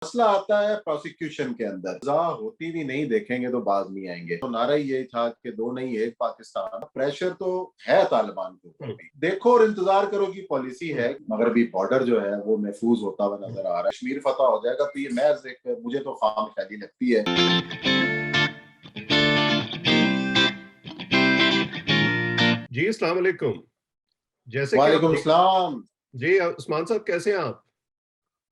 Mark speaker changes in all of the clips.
Speaker 1: मसला आता है प्रोसिक्यूशन के अंदर। सजा होती भी नहीं, देखेंगे तो बाज नहीं आएंगे। तो नारा यही था कि दो नहीं एक पाकिस्तान। प्रेशर तो है तालिबान के ऊपर भी, देखो और इंतजार करो की पॉलिसी है। मगर भी बॉर्डर जो है वो महफूज होता हुआ नजर आ रहा है। कश्मीर फतह हो जाएगा तो ये महज एक, मुझे तो खाम ख्याली लगती है।
Speaker 2: जी अस्सलाम वालेकुम। जैसे कि आप
Speaker 1: वालेकुम सलाम।
Speaker 2: जी उस्मान साहब, कैसे हैं आप?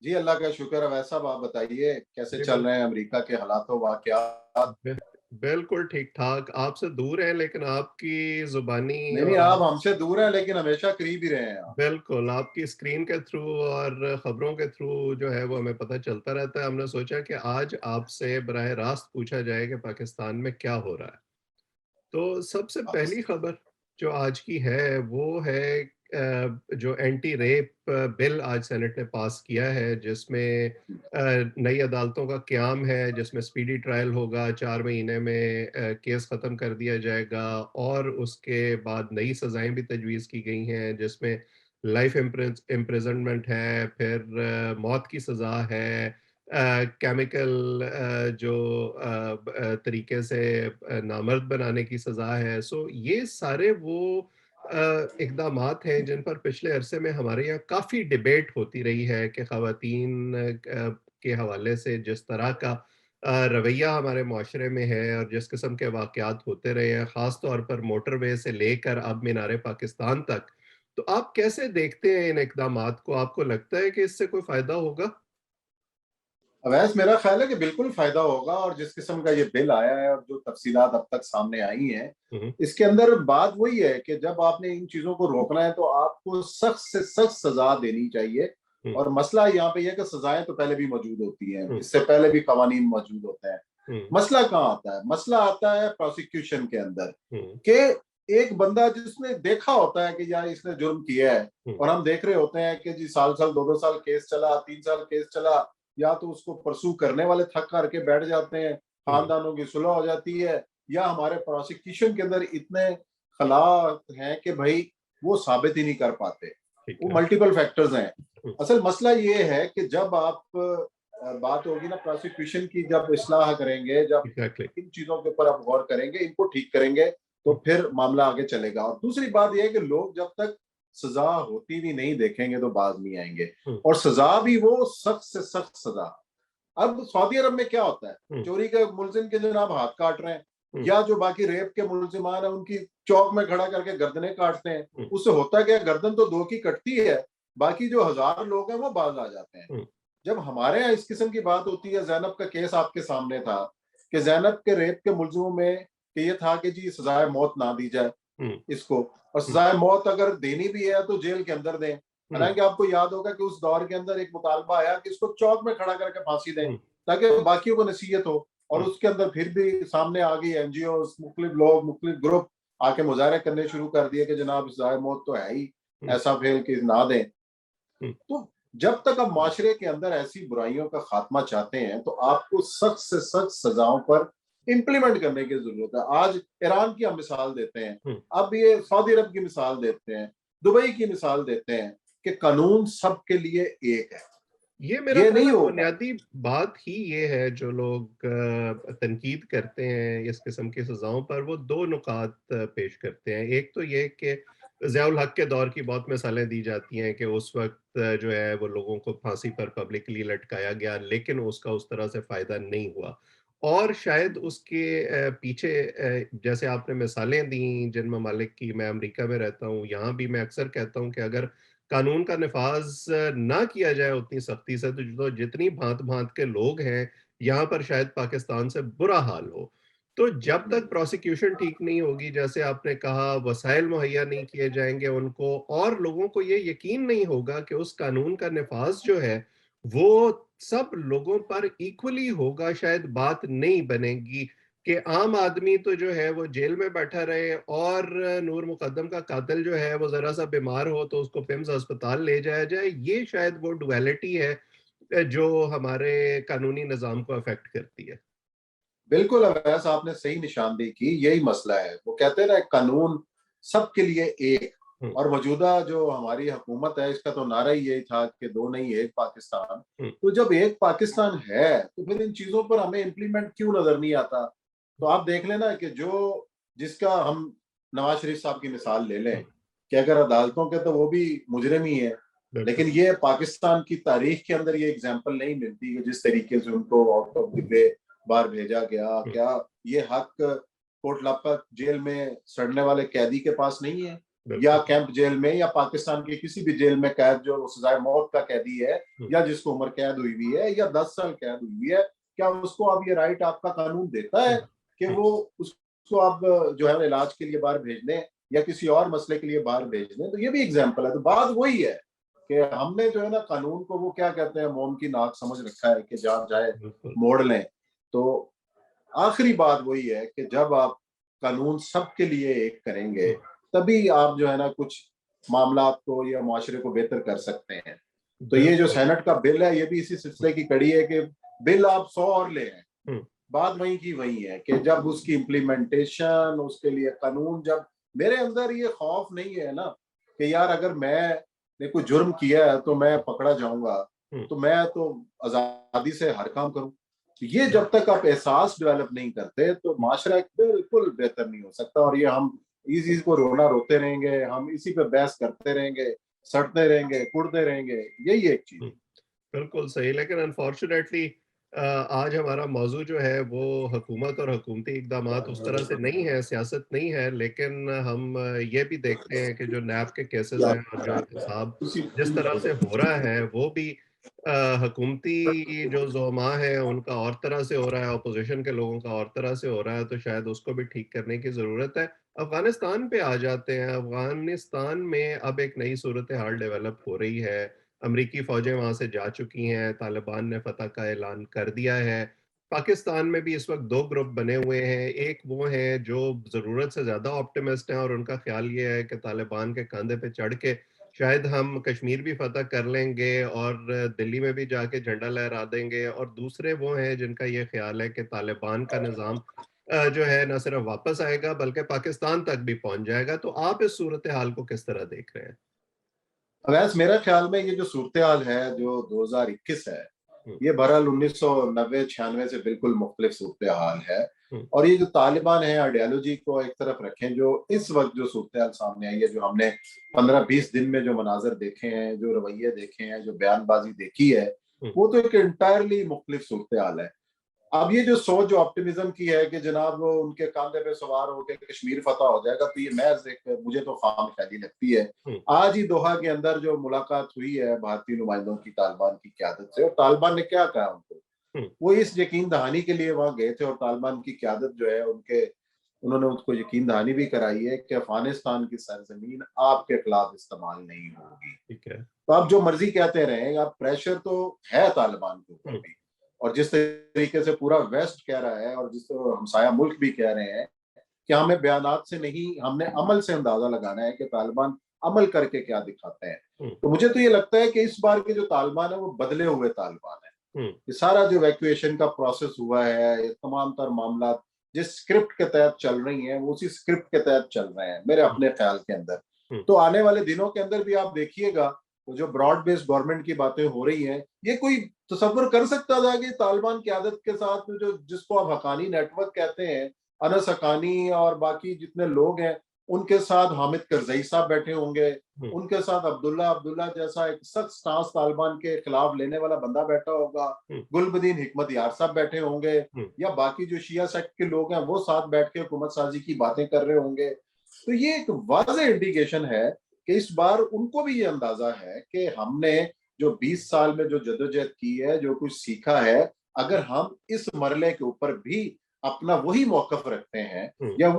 Speaker 1: जी अल्लाह का शुक्र है। वैसा आप बताइए कैसे
Speaker 2: जी
Speaker 1: चल रहे हैं अमेरिका के हालात वाकयात।
Speaker 2: बि- बिल्कुल ठीक ठाक। आपसे दूर हैं लेकिन आपकी जुबानी
Speaker 1: नहीं नहीं,
Speaker 2: और
Speaker 1: आप
Speaker 2: आप
Speaker 1: हमसे दूर हैं लेकिन हमेशा करीब ही रहे हैं आप।
Speaker 2: बिल्कुल आपकी स्क्रीन के थ्रू और खबरों के थ्रू जो है वो हमें पता चलता रहता है। हमने सोचा कि आज आपसे बराह रास्त पूछा जाए कि पाकिस्तान में क्या हो रहा है। तो सबसे पहली
Speaker 1: पाकिस्तान
Speaker 2: खबर जो आज की है वो है जो एंटी रेप बिल आज सेनेट ने पास किया है, जिसमें नई अदालतों का क़याम है, जिसमें स्पीडी ट्रायल होगा, 4 महीने में केस ख़त्म कर दिया जाएगा और उसके बाद नई सज़ाएं भी तजवीज़ की गई हैं, जिसमें लाइफ इम्प्रिजनमेंट है, फिर मौत की सज़ा है, केमिकल जो तरीके से नामर्द बनाने की सज़ा है। सो ये सारे वो इक़दामात हैं जिन पर पिछले अरसे में हमारे यहाँ काफ़ी डिबेट होती रही है कि ख़वातीन के हवाले से जिस तरह का रवैया हमारे माशरे में है और जिस किस्म के वाक़यात होते रहे हैं, ख़ास तौर पर मोटरवे से लेकर अब मीनार पाकिस्तान तक। तो आप कैसे देखते हैं इन इक़दामात को? आपको लगता है कि इससे कोई फ़ायदा होगा?
Speaker 1: अवैस, मेरा ख्याल है कि बिल्कुल फायदा होगा। और जिस किस्म का ये बिल आया है और जो तफसीलात अब तक सामने आई हैं,
Speaker 2: हुँ, हुँ।
Speaker 1: इसके अंदर बात वही है कि जब आपने इन चीजों को रोकना है तो आपको सख्त से सख्त सजा देनी चाहिए।
Speaker 2: हुँ,
Speaker 1: और मसला यहाँ पे यह है कि सजाएं तो पहले भी मौजूद होती हैं,
Speaker 2: हुँ,
Speaker 1: इससे पहले भी कवानीन मौजूद होते हैं।
Speaker 2: हुँ,
Speaker 1: मसला कहाँ आता है? मसला आता है प्रोसिक्यूशन के अंदर
Speaker 2: हुँ,
Speaker 1: कि एक बंदा जिसने देखा होता है कि यार इसने जुर्म किया है,
Speaker 2: हुँ,
Speaker 1: और हम देख रहे होते हैं कि जी साल साल दो दो साल केस चला, 3 साल केस चला, या तो उसको परसू करने वाले थक करके बैठ जाते हैं,
Speaker 2: हुँ,
Speaker 1: खानदानों की सुलह हो जाती है, या हमारे प्रोसिक्यूशन के अंदर इतने खला हैं कि भाई वो साबित ही नहीं कर पाते।
Speaker 2: ठीक
Speaker 1: वो
Speaker 2: है।
Speaker 1: मल्टीपल फैक्टर्स हैं।
Speaker 2: हुँ,
Speaker 1: असल मसला ये है कि जब आप बात होगी ना प्रोसिक्यूशन की, जब इस्लाह करेंगे, जब
Speaker 2: एग्ज़ैक्टली।
Speaker 1: इन चीजों के ऊपर आप गौर करेंगे, इनको ठीक करेंगे, तो
Speaker 2: हुँ,
Speaker 1: फिर मामला आगे चलेगा। और दूसरी बात यह है कि लोग जब तक सजा होती भी नहीं, देखेंगे तो बाज नहीं आएंगे।
Speaker 2: हुँ,
Speaker 1: और सजा भी वो सख्त से सख्त सजा। अब सऊदी अरब में क्या होता है?
Speaker 2: हुँ,
Speaker 1: चोरी के मुलजिम के जनाब हाथ काट रहे हैं,
Speaker 2: हुँ,
Speaker 1: या जो बाकी रेप के मुलजिमान है उनकी चौक में खड़ा करके गर्दनें काटते हैं।
Speaker 2: हुँ,
Speaker 1: उससे होता क्या, गर्दन तो दो की कटती है, बाकी जो हजार लोग हैं वो बाज आ जाते हैं।
Speaker 2: हुँ,
Speaker 1: जब हमारे यहाँ इस किस्म की बात होती है, जैनब का केस आपके सामने था कि जैनब के रेप के मुलजिमों में कि ये था कि जी सजाए मौत ना दी जाए
Speaker 2: हुँ,
Speaker 1: इसको, और
Speaker 2: हुँ,
Speaker 1: सजाए मौत अगर देनी भी है तो जेल के अंदर दें।
Speaker 2: हुँ,
Speaker 1: हालांकि आपको याद होगा कि उस दौर के अंदर एक मुतालबा आया कि इसको चौक में खड़ा करके फांसी दें
Speaker 2: हुँ,
Speaker 1: ताकि बाकियों को नसीहत हो। और
Speaker 2: हुँ,
Speaker 1: उसके अंदर फिर भी सामने आ गई एनजीओ, मुख्तलिफ लोग, मुख्तलिफ ग्रुप आके मुजाहरे करने शुरू कर दिए कि जनाब सजाए मौत तो है ही,
Speaker 2: हुँ,
Speaker 1: ऐसा फेल कि ना दें।
Speaker 2: हुँ।
Speaker 1: तो जब तक आप माशरे के अंदर ऐसी बुराइयों का खात्मा चाहते हैं तो आपको सख्त से सख्त सजाओं पर इंप्लीमेंट करने की जरूरत है। आज ईरान की हम मिसाल देते हैं,
Speaker 2: हुँ।
Speaker 1: अब ये सऊदी अरब की मिसाल देते हैं, दुबई की मिसाल देते हैं कि कानून सबके लिए एक है।
Speaker 2: ये मेरा
Speaker 1: ये
Speaker 2: ख़्याल
Speaker 1: नहीं
Speaker 2: है
Speaker 1: होगा।
Speaker 2: बुनियादी बात ही ये है, जो लोग तनकीद करते हैं इस किस्म की सज़ाओं पर, वो 2 नुकात पेश करते हैं। एक तो ये कि ज़ियाउल हक के दौर की बहुत मिसालें दी जाती हैं कि उस वक़्त जो है वो लोगों को फांसी पर पब्लिकली लटकाया गया, लेकिन उसका उस तरह से फ़ायदा नहीं हुआ। और शायद उसके पीछे जैसे आपने मिसालें दी जिन ममालिक की, मैं अमेरिका में रहता हूँ, यहाँ भी मैं अक्सर कहता हूँ कि अगर कानून का निफाज ना किया जाए उतनी सख्ती से, तो जितनी भांत-भांत के लोग हैं, यहाँ पर शायद पाकिस्तान से बुरा हाल हो। तो जब तक प्रोसिक्यूशन ठीक नहीं होगी, जैसे आपने कहा, वसाइल मुहैया नहीं किए जाएँगे उनको और लोगों को ये यकीन नहीं होगा कि उस कानून का निफाज जो है, वो सब लोगों पर इक्वली होगा, शायद बात नहीं बनेगी कि आम आदमी तो जो है वो जेल में बैठा रहे और नूर मुकद्दम का कातिल जो है वो ज़रा-सा बीमार हो तो उसको पिम्स अस्पताल ले जाया जाए। ये शायद वो डुअलिटी है जो हमारे कानूनी निज़ाम को अफ़ेक्ट करती है।
Speaker 1: बिल्कुल वैसा आपने सही निशानदेही की, यही मसला है। वो कहते हैं ना कानून सबके लिए एक। और मौजूदा जो हमारी हुकूमत है इसका तो नारा ही यही था कि दो नहीं एक पाकिस्तान। तो जब एक पाकिस्तान है तो फिर इन चीजों पर हमें इम्प्लीमेंट क्यों नजर नहीं आता? तो आप देख लेना कि जो जिसका हम नवाज शरीफ साहब की मिसाल ले लें कि अगर अदालतों के तो वो भी मुजरिम ही है, लेकिन ये पाकिस्तान की तारीख के अंदर ये एग्जाम्पल नहीं मिलती कि जिस तरीके से उनको आउट ऑफ द वे बाहर भेजा गया। क्या ये हक कोटलापा जेल में सड़ने वाले कैदी के पास नहीं है, या कैंप जेल में, या पाकिस्तान की किसी भी जेल में कैद जो सजाए मौत का कैदी है या जिसको उम्र कैद हुई हुई है या 10 साल कैद हुई हुई है, क्या उसको अब ये राइट आपका कानून देता है कि वो उसको अब जो है इलाज के लिए बाहर भेज दें या किसी और मसले के लिए बाहर भेज दें? तो ये भी एग्जाम्पल है। तो बात वही है कि हमने जो है ना कानून को वो क्या कहते हैं मोम की नाक समझ रखा है कि जहाँ जाए मोड़ लें। तो आखिरी बात वही है कि जब आप कानून सबके लिए एक करेंगे तभी आप जो है ना कुछ मामला को या माशरे को बेहतर कर सकते हैं। तो ये जो सेनेट का बिल है ये भी इसी सिलसिले की कड़ी है कि बिल आप 100 और ले आए, बात वही की वही है कि जब उसकी इम्प्लीमेंटेशन उसके लिए कानून, जब मेरे अंदर ये खौफ नहीं है ना कि यार अगर मैंने कोई जुर्म किया है तो मैं पकड़ा जाऊंगा तो मैं तो आजादी से हर काम करूं। ये जब तक आप एहसास डेवलप नहीं करते तो माशरा बिल्कुल बेहतर नहीं हो सकता। और ये हम इस चीज को रोना रोते रहेंगे, हम इसी पे बहस करते रहेंगे, सड़ते रहेंगे, कुड़ते रहेंगे, यही एक चीज।
Speaker 2: बिल्कुल सही। लेकिन अनफॉर्चुनेटली आज हमारा मौजू जो है वो हुकूमत और हुकूमती इकदामात उस तरह से नहीं है, सियासत नहीं है। लेकिन हम ये भी देखते हैं कि जो नैब के केसेस हैं और जो एहतसाब जिस तरह से हो रहा है वो भी हुकूमती जो ज़ुलमा है उनका और तरह से हो रहा है, अपोजिशन के लोगों का और तरह से हो रहा है। तो शायद उसको भी ठीक करने की ज़रूरत है। अफगानिस्तान पे आ जाते हैं। अफगानिस्तान में अब एक नई सूरत हाल डेवलप हो रही है। अमरीकी फ़ौजें वहाँ से जा चुकी हैं, तालिबान ने फ़तह का ऐलान कर दिया है। पाकिस्तान में भी इस वक़्त 2 ग्रुप बने हुए हैं। एक वो हैं जो ज़रूरत से ज़्यादा ऑप्टिमिस्ट हैं और उनका ख़्याल ये है कि तालिबान के कंधे पे चढ़ के शायद हम कश्मीर भी फ़तह कर लेंगे और दिल्ली में भी जाके झंडा लहरा देंगे। और दूसरे वो हैं जिनका ये ख़्याल है कि तालिबान का निज़ाम जो है ना सिर्फ़ वापस आएगा बल्कि पाकिस्तान तक भी पहुँच जाएगा। तो आप इस सूरत हाल को किस तरह देख रहे हैं?
Speaker 1: वैसे मेरा ख्याल में ये जो सूरत हाल है जो 2021 है ये बहरहाल 1990-96 से बिल्कुल मुख्तलिफ सूरत हाल है। और ये जो तालिबान है आइडियालॉजी को एक तरफ रखें, जो इस वक्त जो सूरत हाल सामने आई है, जो हमने 15-20 दिन में जो मनाजर देखे हैं, जो रवैये देखे हैं, जो बयानबाजी देखी है, वो तो एक इंटायरली मुख्तलिफ सूरत हाल है। अब ये जो सोच जो ऑप्टिमिज्म की है कि जनाब वो उनके कांधे पे सवार होकर कश्मीर फतह हो जाएगा, तो ये महज एक मुझे तो खामख्याली लगती है। आज ही दोहा के अंदर जो मुलाकात हुई है भारतीय नुमाइंदों की तालिबान की क़यादत से, और तालिबान ने क्या कहा उनको, वो इस यकीन दहानी के लिए वहां गए थे और तालिबान की क़यादत जो है उन्होंने उसको यकीन दहानी भी कराई है कि अफगानिस्तान की सरजमीन आपके खिलाफ इस्तेमाल नहीं होगी।
Speaker 2: ठीक है।
Speaker 1: तो आप जो मर्जी कहते रहे, आप प्रेशर तो है तालिबान के ऊपर भी, और जिस तरीके से पूरा वेस्ट कह रहा है और जिस हमसाया मुल्क भी कह रहे हैं कि हमें बयानात से नहीं, हमने अमल से अंदाजा लगाना है कि तालिबान अमल करके क्या दिखाते हैं। तो मुझे तो ये लगता है कि इस बार के जो तालिबान है वो बदले हुए तालिबान है। ये सारा जो इवैक्यूएशन का प्रोसेस हुआ है, ये तमाम तर मामला जिस स्क्रिप्ट के तहत चल रही हैं वो उसी स्क्रिप्ट के तहत चल रहे हैं मेरे अपने ख्याल के अंदर। तो आने वाले दिनों के अंदर भी आप देखिएगा वो जो ब्रॉड बेस्ड गवर्नमेंट की बातें हो रही हैं, ये कोई तसव्वुर कर सकता था कि तालिबान क़यादत के साथ जो जिसको आप हकानी नेटवर्क कहते हैं, अनस हकानी और बाकी जितने लोग हैं, उनके साथ हामिद करजई साहब बैठे होंगे, उनके साथ अब्दुल्ला जैसा एक सख्त स्टांस तालिबान के खिलाफ लेने वाला बंदा बैठा होगा, गुलबदीन हिकमत यार साहब बैठे होंगे, या बाकी जो शिया सेक्ट के लोग हैं वो साथ बैठ के हुकूमत साजी की बातें कर रहे होंगे। तो ये एक वाज़ेह इंडिकेशन है कि इस बार उनको भी ये अंदाजा है कि हमने जो 20 साल में जो जद्दोजहद की है, जो कुछ सीखा है, अगर हम इस मरले के ऊपर भी अपना वही मौकफ रखते हैं या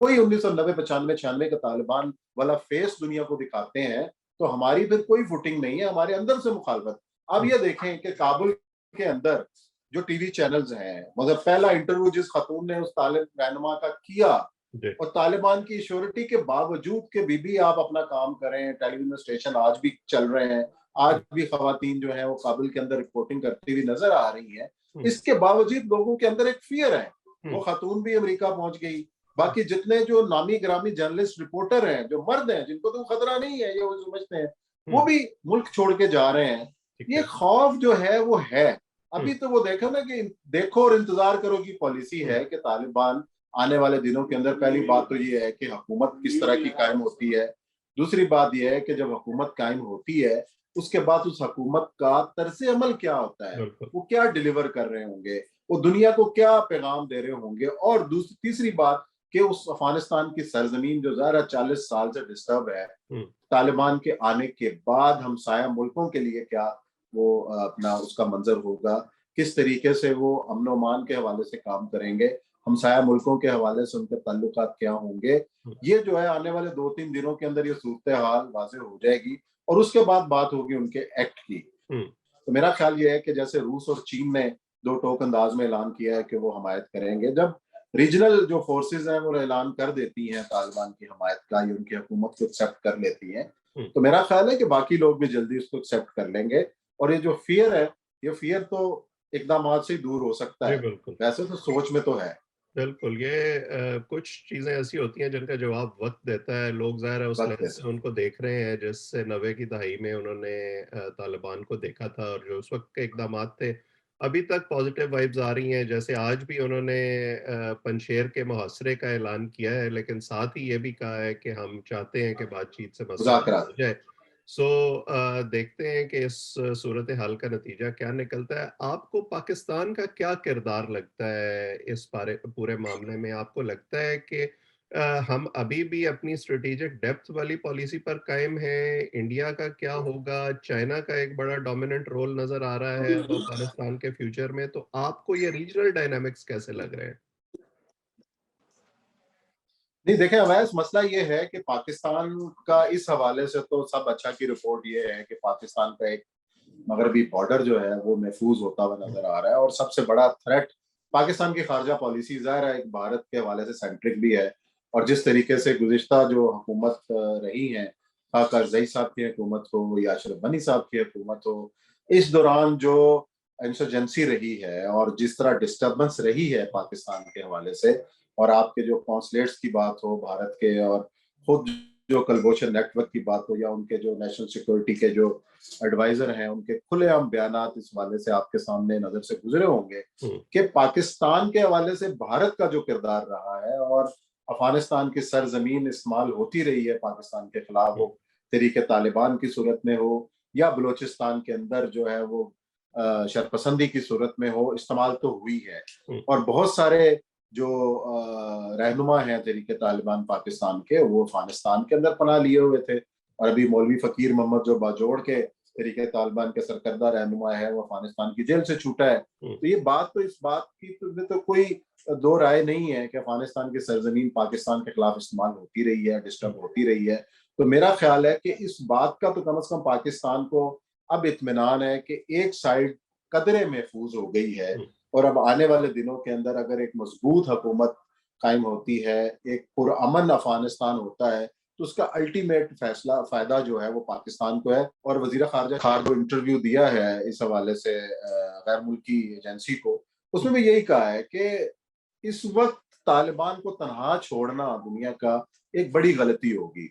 Speaker 1: वही 1990-95-96 का तालिबान वाला फेस दुनिया को दिखाते हैं, तो हमारी फिर कोई फुटिंग नहीं है, हमारे अंदर से मुखालफत। अब ये देखें कि काबुल के अंदर जो टीवी चैनल्स हैं, मगर पहला इंटरव्यू जिस खातून ने उस तालिब रहनुमा का किया और तालिबान की श्योरिटी के बावजूद के भी आप अपना काम करें, टेलीविजन स्टेशन आज भी चल रहे हैं, आज भी खवातीन जो है वो काबुल के अंदर रिपोर्टिंग करती हुई नजर आ रही हैं। इसके बावजूद लोगों के अंदर एक फियर है। वो खातून भी अमेरिका पहुंच गई, बाकी जितने जो नामी ग्रामी जर्नलिस्ट रिपोर्टर हैं, जो मर्द हैं, जिनको तो खतरा नहीं है, ये वो समझते हैं, वो भी मुल्क छोड़ के जा रहे हैं।
Speaker 2: ठीक
Speaker 1: ये
Speaker 2: है।
Speaker 1: खौफ जो है वो है।
Speaker 2: हम्म,
Speaker 1: अभी तो वो देखो ना कि देखो और इंतजार करो की पॉलिसी है कि तालिबान आने वाले दिनों के अंदर, पहली बात तो ये है कि हुकूमत किस तरह की कायम होती है। दूसरी बात यह है कि जब हुकूमत कायम होती है, उसके बाद उस हुकूमत का तर्ज अमल क्या होता है,
Speaker 2: बिल्कुल।
Speaker 1: वो क्या डिलीवर कर रहे होंगे, वो दुनिया को क्या पैगाम दे रहे होंगे। और दूसरी तीसरी बात कि उस अफगानिस्तान की सरजमीन जो ज़ाहिर 40 साल से डिस्टर्ब है,
Speaker 2: हम्म,
Speaker 1: तालिबान के आने के बाद हमसाया मुल्कों के लिए क्या वो अपना उसका मंजर होगा, किस तरीके से वो अमन अमान के हवाले से काम करेंगे, हमसाया मुल्कों के हवाले से उनके ताल्लुकात क्या होंगे।
Speaker 2: हम्म,
Speaker 1: ये जो है आने वाले 2-3 दिनों के अंदर ये सूरत हाल वाज़ेह हो जाएगी और उसके बाद बात होगी उनके एक्ट की।
Speaker 2: हम्म,
Speaker 1: तो मेरा ख्याल ये है कि जैसे रूस और चीन ने दो टोक अंदाज में ऐलान किया है कि वो हमायत करेंगे, जब रीजनल जो फोर्सेज हैं वो ऐलान कर देती हैं तालिबान की हमायत का, ये उनकी हुकूमत को एक्सेप्ट कर लेती हैं,
Speaker 2: हम्म,
Speaker 1: तो मेरा ख्याल है कि बाकी लोग भी जल्दी उसको एक्सेप्ट कर लेंगे। और ये जो फियर है, ये फियर तो इकदाम से ही दूर हो सकता
Speaker 2: जी
Speaker 1: है।
Speaker 2: बिल्कुल।
Speaker 1: वैसे तो सोच में तो है।
Speaker 2: बिल्कुल, ये कुछ चीज़ें ऐसी होती हैं जिनका जवाब वक़्त देता है। लोग ज़ाहिर है उस
Speaker 1: वक्त
Speaker 2: लेंस
Speaker 1: है।
Speaker 2: से उनको देख रहे हैं जिससे 90 की दहाई में उन्होंने तालिबान को देखा था और जो उस वक़्त के इक़दामात थे, अभी तक पॉज़िटिव वाइब्स आ रही हैं। जैसे आज भी उन्होंने पंजशेर के मुहासरे का ऐलान किया है, लेकिन साथ ही ये भी कहा है कि हम चाहते हैं कि बातचीत से मसला हल
Speaker 1: मुज़ाकरात।
Speaker 2: हो जाए। सो देखते हैं कि इस सूरत हाल का नतीजा क्या निकलता है। आपको पाकिस्तान का क्या किरदार लगता है इस बारे पूरे मामले में? आपको लगता है कि हम अभी भी अपनी स्ट्रेटेजिक डेप्थ वाली पॉलिसी पर कायम हैं? इंडिया का क्या होगा? चाइना का एक बड़ा डोमिनेंट रोल नज़र आ रहा है अब अफ़गानिस्तान के फ्यूचर में, तो आपको ये रीजनल डायनामिक्स कैसे लग रहे हैं?
Speaker 1: नहीं देखें अवैस, मसला ये है कि पाकिस्तान का इस हवाले से तो सब अच्छा की रिपोर्ट ये है कि पाकिस्तान का एक मगरबी बॉर्डर जो है वो महफूज होता हुआ नजर आ रहा है। और सबसे बड़ा थ्रेट पाकिस्तान की खारजा पॉलिसी ज़ाहिर है एक भारत के हवाले से सेंट्रिक भी है। और जिस तरीके से गुज़िश्ता जो हुकूमत रही है, खा करजई साहब की हुकूमत हो या अशरफ गनी साहब की हुकूमत हो, इस दौरान जो इंसर्जेंसी रही है और जिस तरह डिस्टर्बेंस रही है पाकिस्तान के हवाले से, और आपके जो कॉन्सुलेट्स की बात हो भारत के, और खुद जो कलभूषण नेटवर्क की बात हो, या उनके जो नेशनल सिक्योरिटी के जो एडवाइजर हैं, उनके खुलेआम बयानात इस हवाले से आपके सामने नजर से गुजरे होंगे
Speaker 2: हुँ,
Speaker 1: कि पाकिस्तान के हवाले से भारत का जो किरदार रहा है, और अफगानिस्तान की सरजमीन इस्तेमाल होती रही है पाकिस्तान के खिलाफ,
Speaker 2: हुँ,
Speaker 1: वो तरीके तालिबान की सूरत में हो या बलूचिस्तान के अंदर जो है वो शरपसंदी की सूरत में हो, इस्तेमाल तो हुई है।
Speaker 2: हुँ,
Speaker 1: और बहुत सारे जो रहनुमा हैं तरीके तालिबान पाकिस्तान के, वो अफगानिस्तान के अंदर पनाह लिए हुए थे। और अभी मौलवी फकीर मोहम्मद जो बाजोड़ के तरीके तालिबान के सरकर्दा रहनुमा है, वो अफगानिस्तान की जेल से छूटा है।
Speaker 2: हुँ,
Speaker 1: तो ये बात तो, इस बात की तो कोई दो राय नहीं है कि अफगानिस्तान की सरजमीन पाकिस्तान के खिलाफ इस्तेमाल होती रही है,
Speaker 2: हुँ,
Speaker 1: डिस्टर्ब होती रही है। तो मेरा ख्याल है कि इस बात का तो कम से कम पाकिस्तान को अब इत्मीनान है कि एक साइड कदरे महफूज हो गई है।
Speaker 2: हुँ,
Speaker 1: और अब आने वाले दिनों के अंदर अगर एक मजबूत हुकूमत कायम होती है, एक पुरअमन अफगानिस्तान होता है, तो उसका अल्टीमेट फैसला फायदा जो है वो पाकिस्तान को है। और वजीर खारजा खान को इंटरव्यू दिया है इस हवाले से गैर मुल्की एजेंसी को,
Speaker 2: हुँ,
Speaker 1: उसमें भी यही कहा है कि इस वक्त तालिबान को तनहा छोड़ना दुनिया का एक बड़ी गलती होगी।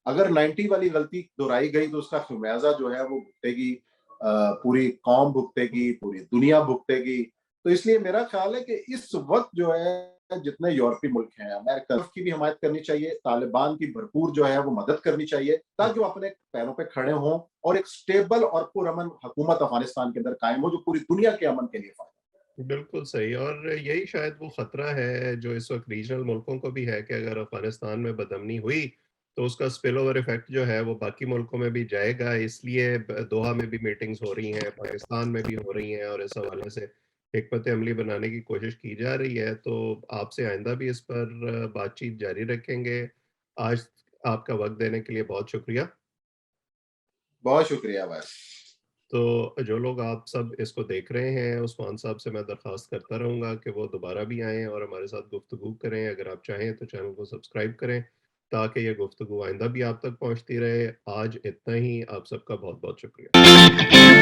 Speaker 1: अगर 90 वाली गलती दोहराई गई तो उसका खमियाजा जो है वो भुगतेगी, पूरी कौम भुगतेगी, पूरी दुनिया भुगतेगी। तो इसलिए मेरा ख्याल है कि इस वक्त जो है जितने यूरोपीय मुल्क हैं, अमेरिका की भी हमायत करनी चाहिए, तालिबान की भरपूर जो है वो मदद करनी चाहिए,
Speaker 2: हुँ।
Speaker 1: ताकि वो अपने पैरों पे खड़े हों और एक स्टेबल और पुरअमन हुकूमत अफगानिस्तान के अंदर कायम हो, जो पूरी दुनिया के अमन के लिए फायदा।
Speaker 2: बिल्कुल सही और यही शायद वो ख़तरा है जो इस वक़्त रीजनल मुल्कों को भी है कि अगर अफ़गानिस्तान में बदअमनी हुई, तो उसका स्पिल ओवर इफ़ेक्ट जो है वो बाकी मुल्कों में भी जाएगा। इसलिए दोहा में भी मीटिंग्स हो रही हैं, पाकिस्तान में भी हो रही हैं और इस हवाले से हिकमत अमली बनाने की कोशिश की जा रही है। तो आपसे आइंदा भी इस पर बातचीत जारी रखेंगे। आज आपका वक़्त देने के लिए बहुत शुक्रिया।
Speaker 1: बहुत शुक्रिया भाई।
Speaker 2: तो जो लोग आप सब इसको देख रहे हैं, उस्मान साहब से मैं दरख्वास्त करता रहूँगा कि वो दोबारा भी आएँ और हमारे साथ गुफ्तगू करें। अगर आप चाहें तो चैनल को सब्सक्राइब करें, ताकि ये गुफ्तगू आइंदा भी आप तक पहुँचती रहे। आज इतना ही, आप सबका बहुत-बहुत शुक्रिया।